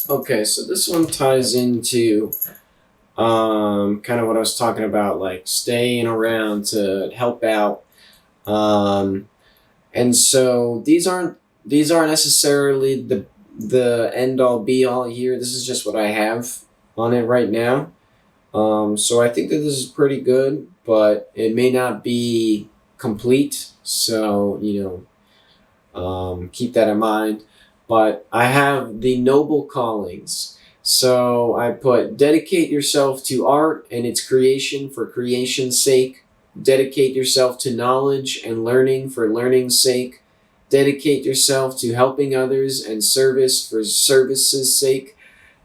Okay, so this one ties into kind of what I was talking about, like staying around to help out. Um, and so these aren't necessarily the end all be all here. This is just what I have on it right now. So I think that this is pretty good, but it may not be complete. So keep that in mind. But I have the noble callings. So I put dedicate yourself to art and its creation for creation's sake. Dedicate yourself to knowledge and learning for learning's sake. Dedicate yourself to helping others and service for service's sake.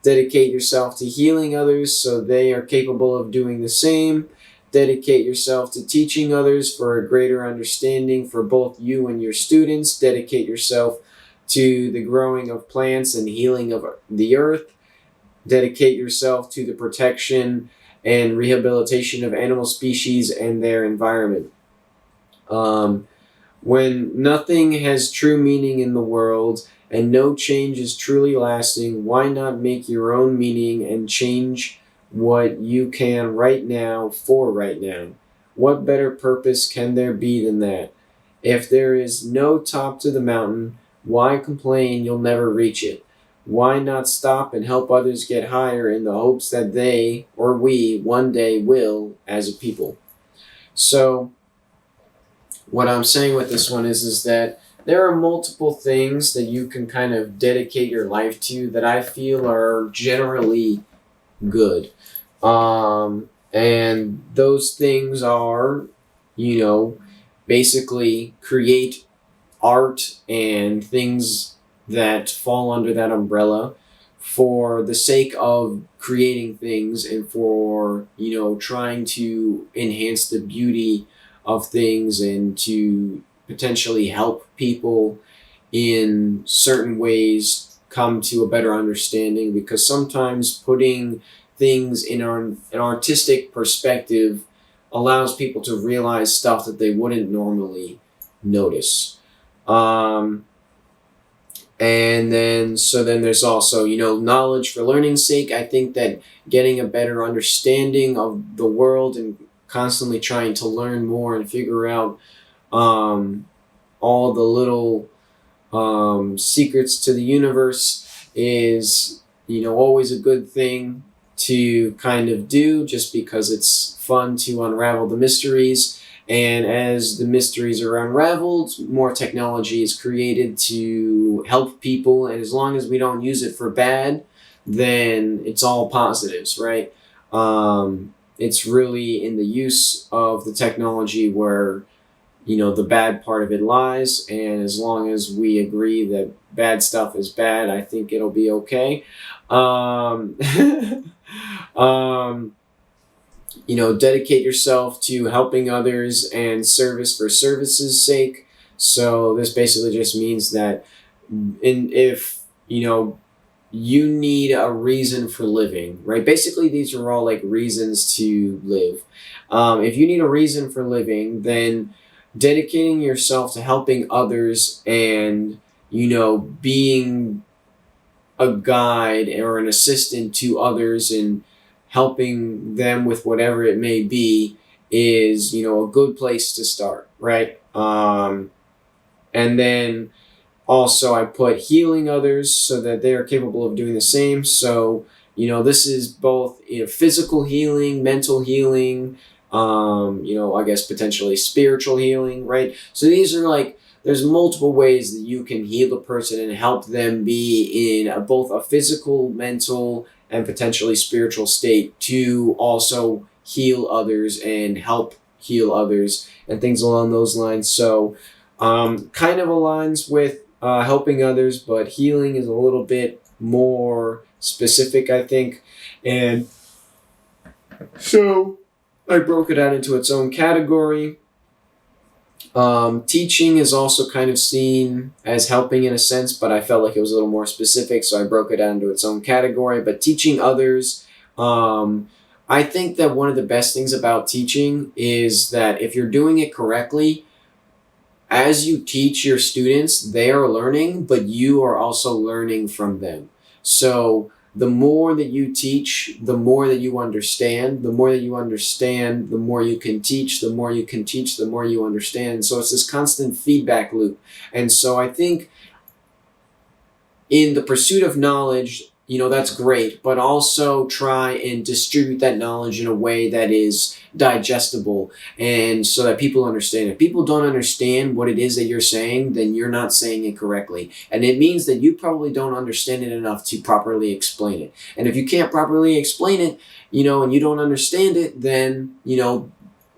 Dedicate yourself to healing others so they are capable of doing the same. Dedicate yourself to teaching others for a greater understanding for both you and your students. Dedicate yourself to the growing of plants and healing of the earth. Dedicate yourself to the protection and rehabilitation of animal species and their environment. Um, when nothing has true meaning in the world and no change is truly lasting, why not make your own meaning and change what you can right now for right now? What better purpose can there be than that? If there is no top to the mountain, why complain you'll never reach it? Why not stop and help others get higher in the hopes that they or we one day will as a people? So, what I'm saying with this one is that there are multiple things that you can kind of dedicate your life to that I feel are generally good. And those things are, you know, basically create art and things that fall under that umbrella for the sake of creating things and for trying to enhance the beauty of things and to potentially help people in certain ways come to a better understanding, because sometimes putting things in an artistic perspective allows people to realize stuff that they wouldn't normally notice. Um, and then there's also, knowledge for learning's sake. I think that getting a better understanding of the world and constantly trying to learn more and figure out um, all the little secrets to the universe is, always a good thing to kind of do, just because it's fun to unravel the mysteries. And as the mysteries are unraveled, more technology is created to help people. And as long as we don't use it for bad, then it's all positives, right? It's really in the use of the technology where the bad part of it lies. And as long as we agree that bad stuff is bad, I think it'll be okay. um, um, Dedicate yourself to helping others and service for service's sake. So this basically just means that if you need a reason for living, right? Basically, these are all like reasons to live. If you need a reason for living, then dedicating yourself to helping others and being a guide or an assistant to others and helping them with whatever it may be is a good place to start, right? And then also I put healing others so that they are capable of doing the same. So this is both physical healing, mental healing, I guess potentially spiritual healing, right? So these are like, there's multiple ways that you can heal a person and help them be in both a physical, mental, and potentially spiritual state to also heal others and help heal others and things along those lines. So kind of aligns with helping others, but healing is a little bit more specific, I think. And so I broke it out into its own category. Teaching is also kind of seen as helping in a sense, but I felt like it was a little more specific, so I broke it down into its own category. But teaching others, I think that one of the best things about teaching is that if you're doing it correctly, as you teach your students, they are learning, but you are also learning from them. So the more that you teach, the more that you understand. The more that you understand, the more you can teach. The more you can teach, the more you understand. So it's this constant feedback loop. And so I think in the pursuit of knowledge, that's great, but also try and distribute that knowledge in a way that is digestible and so that people understand. If people don't understand what it is that you're saying, then you're not saying it correctly. And it means that you probably don't understand it enough to properly explain it. And if you can't properly explain it, and you don't understand it, then,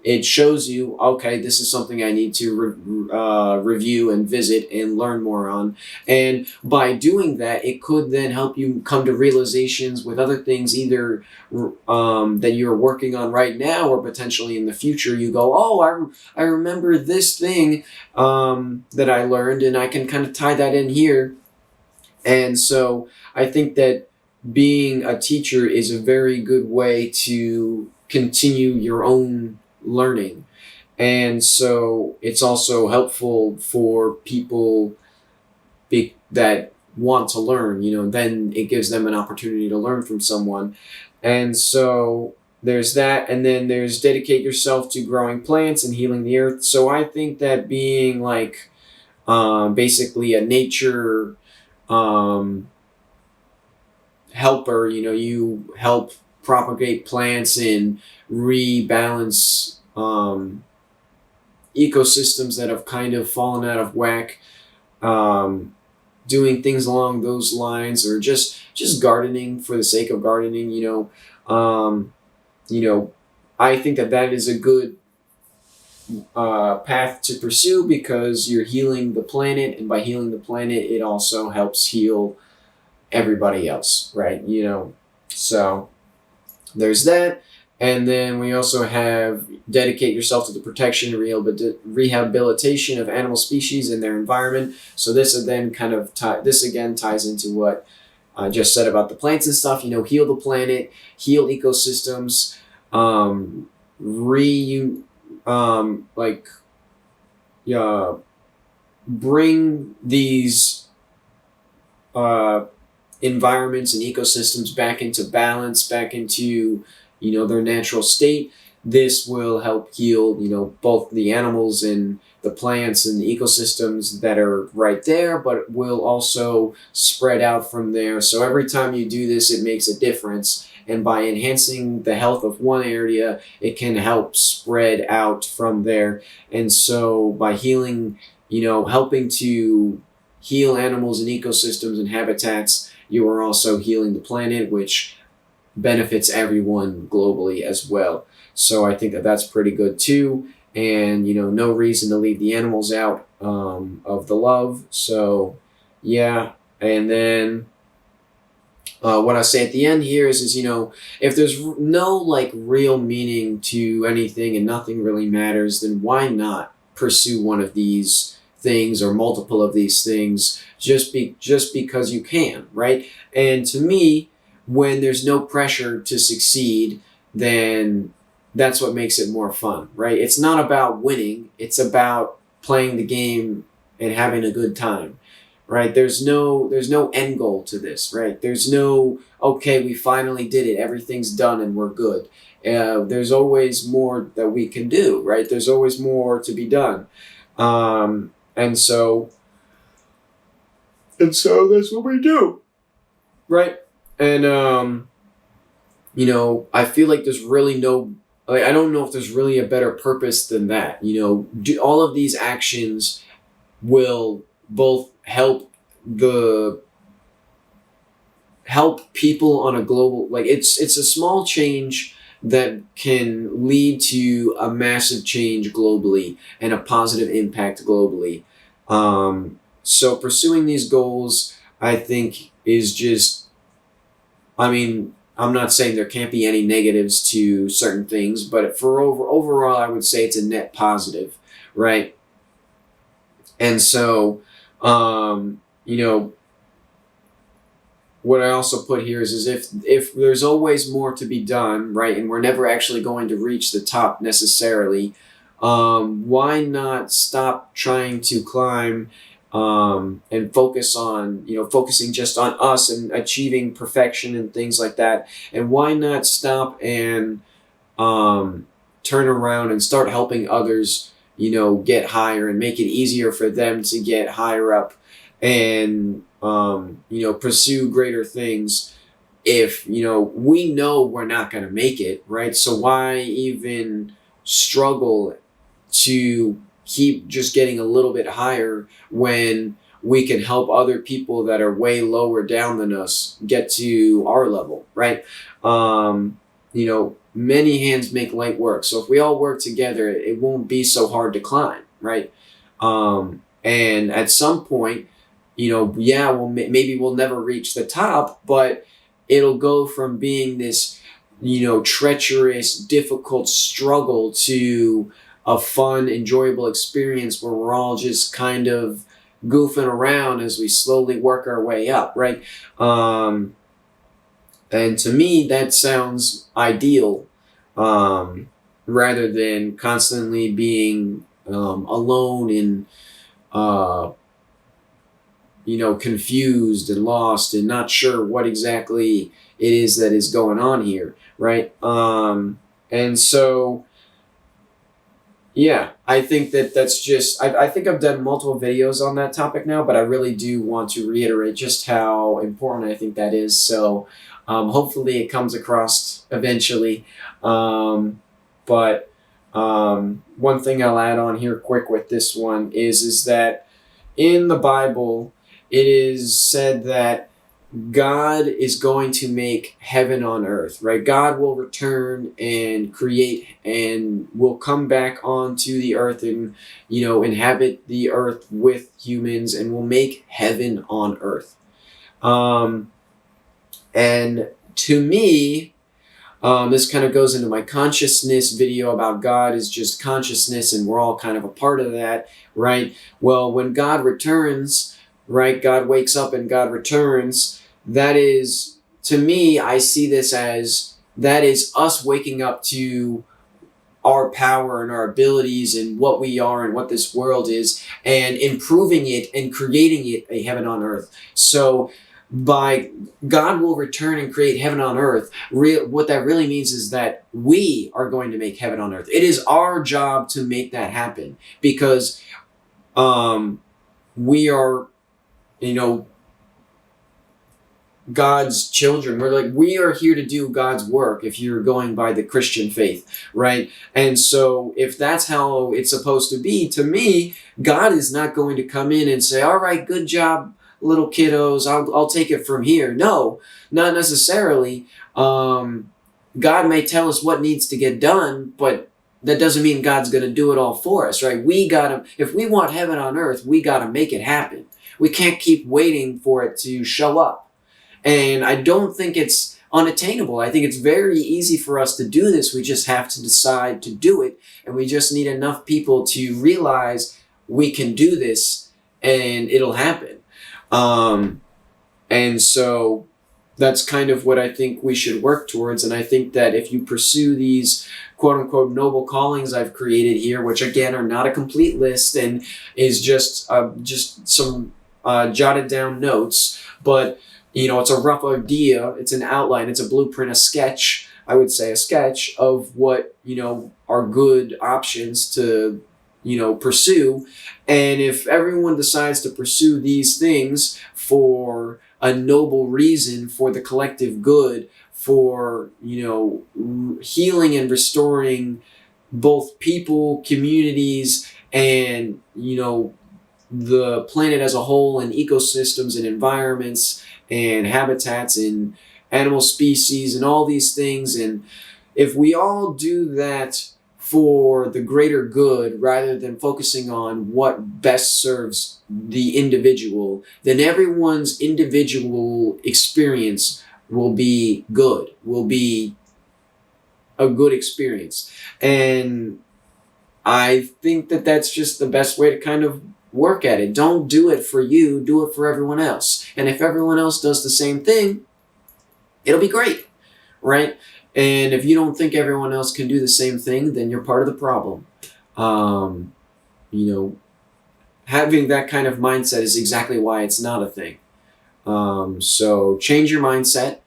it shows you, okay, this is something I need to review and visit and learn more on. And by doing that, it could then help you come to realizations with other things, either that you're working on right now or potentially in the future. You go, oh, I remember this thing that I learned, and I can kind of tie that in here. And so I think that being a teacher is a very good way to continue your own learning. And so it's also helpful for people that want to learn, then it gives them an opportunity to learn from someone. And so there's that. And then there's dedicate yourself to growing plants and healing the earth. So I think that being like basically a nature helper, you help propagate plants and rebalance ecosystems that have kind of fallen out of whack, doing things along those lines, or just gardening for the sake of gardening. I think that is a good path to pursue, because you're healing the planet, and by healing the planet, it also helps heal everybody else, right? So there's that. And then we also have dedicate yourself to the protection and rehabilitation of animal species and their environment. So this then kind of this again ties into what I just said about the plants and stuff. Heal the planet, heal ecosystems, bring these environments and ecosystems back into balance, back into their natural state. This will help heal both the animals and the plants and the ecosystems that are right there, but will also spread out from there. So every time you do this, it makes a difference. And by enhancing the health of one area, it can help spread out from there. And so by healing, helping to heal animals and ecosystems and habitats, you are also healing the planet, which benefits everyone globally as well. So I think that that's pretty good too. And, no reason to leave the animals out of the love. So, yeah. And then what I say at the end here is if there's no real meaning to anything and nothing really matters, then why not pursue one of these things or multiple of these things just because you can, right? And to me, when there's no pressure to succeed, then that's what makes it more fun, right? It's not about winning. It's about playing the game and having a good time, right? There's no end goal to this, right? There's no, okay, we finally did it. Everything's done and we're good. There's always more that we can do, right? There's always more to be done. And so that's what we do, right? And, I feel like there's really I don't know if there's really a better purpose than that. All of these actions will both help people on a global, it's a small change that can lead to a massive change globally and a positive impact globally. So pursuing these goals, I think, is just, I'm not saying there can't be any negatives to certain things, but overall, I would say it's a net positive, right? And so, what I also put here is if there's always more to be done, right, and we're never actually going to reach the top necessarily, why not stop trying to climb and focusing just on us and achieving perfection and things like that. And why not stop and turn around and start helping others, get higher and make it easier for them to get higher up and, pursue greater things if, we know we're not going to make it, right? So why even struggle to keep just getting a little bit higher when we can help other people that are way lower down than us get to our level, right? Many hands make light work. So if we all work together, it won't be so hard to climb, right? And at some point, maybe we'll never reach the top, but it'll go from being this, treacherous, difficult struggle to a fun, enjoyable experience where we're all just kind of goofing around as we slowly work our way up, right? And to me, that sounds ideal, rather than constantly being alone and confused and lost and not sure what exactly it is that is going on here, right? And so, yeah, I think that's just, I think I've done multiple videos on that topic now, but I really do want to reiterate just how important I think that is. So hopefully it comes across eventually. But one thing I'll add on here quick with this one is that in the Bible, it is said that God is going to make heaven on earth, right? God will return and create and will come back onto the earth and, inhabit the earth with humans and will make heaven on earth. And to me, this kind of goes into my consciousness video about God is just consciousness and we're all kind of a part of that, right? Well, when God returns, right, God wakes up and God returns, that is, to me, I see this as that is us waking up to our power and our abilities and what we are and what this world is and improving it and creating it a heaven on earth. So by God will return and create heaven on earth, what that really means is that we are going to make heaven on earth. It is our job to make that happen because we are, God's children. We are here to do God's work if you're going by the Christian faith, right? And so if that's how it's supposed to be, to me, God is not going to come in and say, all right, good job, little kiddos, I'll take it from here. No, not necessarily. God may tell us what needs to get done, but that doesn't mean God's going to do it all for us, right? If we want heaven on earth, we got to make it happen. We can't keep waiting for it to show up. And I don't think it's unattainable. I think it's very easy for us to do this. We just have to decide to do it. And we just need enough people to realize we can do this and it'll happen. And so that's kind of what I think we should work towards. And I think that if you pursue these quote unquote noble callings I've created here, which again are not a complete list and is just some jotted down notes, but it's a rough idea, it's an outline, it's a blueprint, a sketch, I would say a sketch of what, are good options to, pursue. And if everyone decides to pursue these things for a noble reason, for the collective good, for, healing and restoring both people, communities, and, the planet as a whole and ecosystems and environments and habitats and animal species and all these things. And if we all do that for the greater good rather than focusing on what best serves the individual, then everyone's individual experience will be good, will be a good experience. And I think that that's just the best way to kind of work at it. Don't do it for you, do it for everyone else. And if everyone else does the same thing, it'll be great, right? And if you don't think everyone else can do the same thing, then you're part of the problem. having that kind of mindset is exactly why it's not a thing. So change your mindset,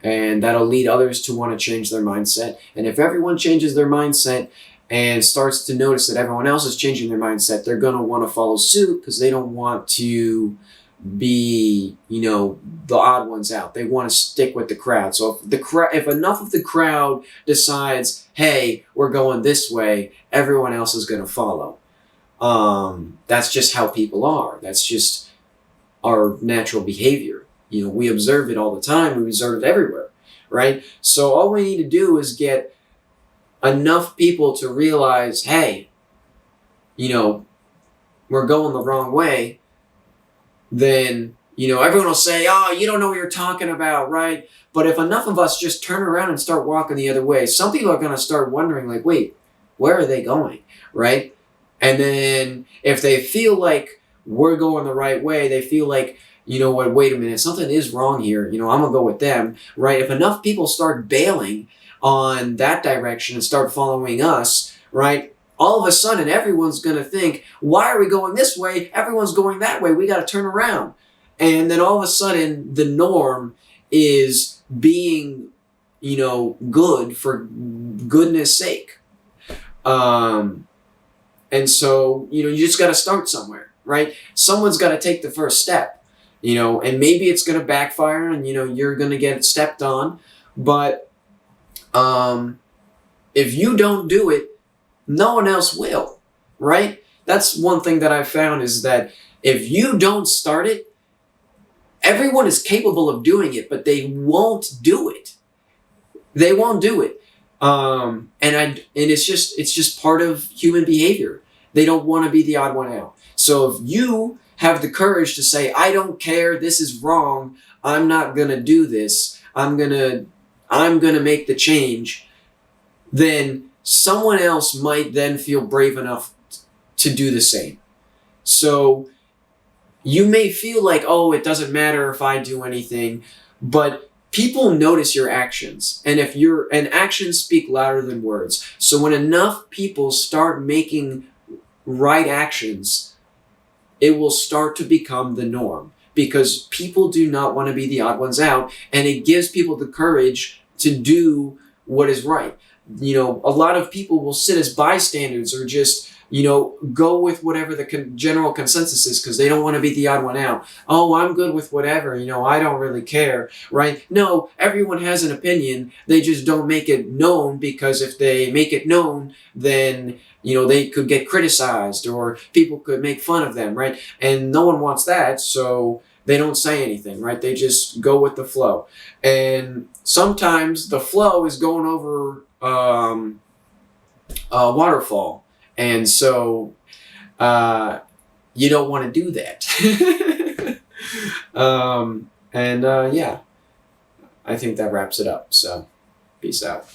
and that'll lead others to want to change their mindset. And if everyone changes their mindset and starts to notice that everyone else is changing their mindset, they're going to want to follow suit because they don't want to be, the odd ones out. They want to stick with the crowd. So if enough of the crowd decides, hey, we're going this way, everyone else is going to follow. That's just how people are. That's just our natural behavior. We observe it all the time. We observe it everywhere, right? So all we need to do is get enough people to realize, hey, we're going the wrong way. Then, everyone will say, oh, you don't know what you're talking about, right? But if enough of us just turn around and start walking the other way, some people are going to start wondering, like, wait, where are they going, right? And then if they feel like we're going the right way, they feel like, wait a minute, something is wrong here. I'm going to go with them, right? If enough people start bailing on that direction and start following us, right? All of a sudden, everyone's going to think, why are we going this way? Everyone's going that way. We got to turn around. And then all of a sudden, the norm is being, good for goodness sake. And so, you just got to start somewhere, right? Someone's got to take the first step, and maybe it's going to backfire and, you're going to get stepped on. But if you don't do it, no one else will, right? That's one thing that I've found is that if you don't start it, everyone is capable of doing it, but they won't do it. They won't do it. And it's just part of human behavior. They don't want to be the odd one out. So if you have the courage to say, I don't care, this is wrong, I'm not going to do this, I'm going to make the change, then someone else might then feel brave enough to do the same. So you may feel like, oh, it doesn't matter if I do anything, but people notice your actions. And actions speak louder than words. So when enough people start making right actions, it will start to become the norm, because people do not want to be the odd ones out, and it gives people the courage to do what is right. A lot of people will sit as bystanders or just, go with whatever the general consensus is because they don't want to be the odd one out. Oh, I'm good with whatever, I don't really care, right? No, everyone has an opinion. They just don't make it known, because if they make it known, then, they could get criticized or people could make fun of them, right? And no one wants that, so they don't say anything, right? They just go with the flow. And sometimes the flow is going over a waterfall, and so you don't want to do that. Yeah, I think that wraps it up. So peace out.